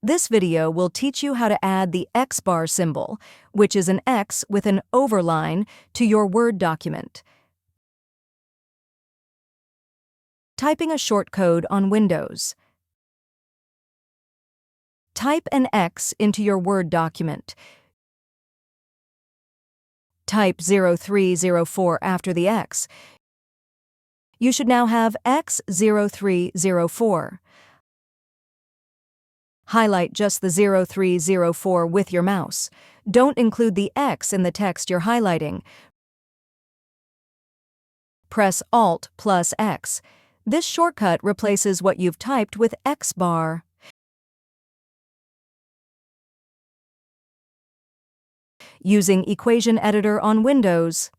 This video will teach you how to add the X bar symbol, which is an X with an overline, to your Word document. Typing a short code on Windows. Type an X into your Word document. Type 0304 after the X. You should now have X0304. Highlight just the 0304 with your mouse. Don't include the X in the text you're highlighting. Press Alt plus X. This shortcut replaces what you've typed with X bar. Using Equation Editor on Windows.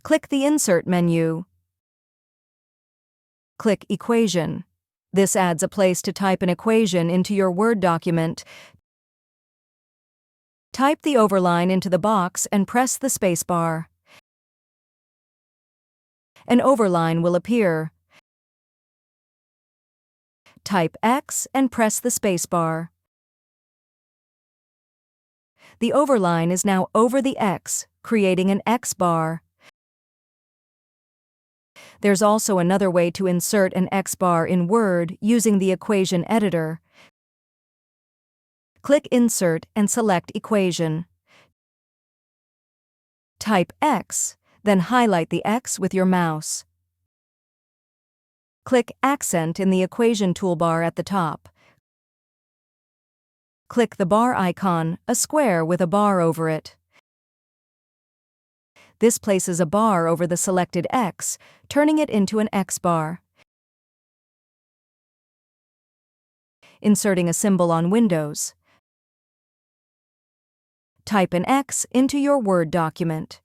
Click the Insert menu. Click Equation. This adds a place to type an equation into your Word document. Type the overline into the box and press the spacebar. An overline will appear. Type X and press the spacebar. The overline is now over the X, creating an X bar. There's also another way to insert an X bar in Word using the Equation Editor. Click Insert and select Equation. Type X, then highlight the X with your mouse. Click Accent in the Equation toolbar at the top. Click the bar icon, a square with a bar over it. This places a bar over the selected X, turning it into an X bar. Inserting a symbol on Windows. Type an X into your Word document.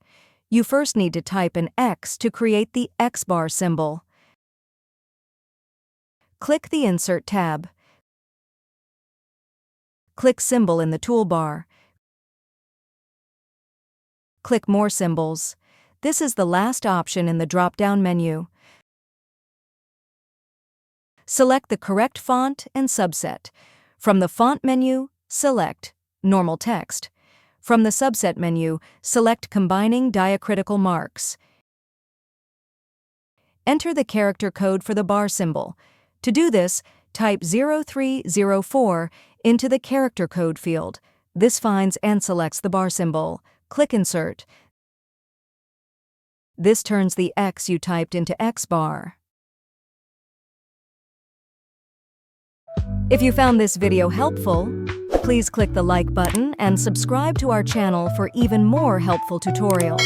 You first need to type an X to create the X bar symbol. Click the Insert tab. Click Symbol in the toolbar. Click More Symbols. This is the last option in the drop-down menu. Select the correct font and subset. From the Font menu, select Normal Text. From the Subset menu, select Combining Diacritical Marks. Enter the character code for the bar symbol. To do this, type 0304 into the character code field. This finds and selects the bar symbol. Click Insert. This turns the X you typed into X bar. If you found this video helpful, please click the like button and subscribe to our channel for even more helpful tutorials.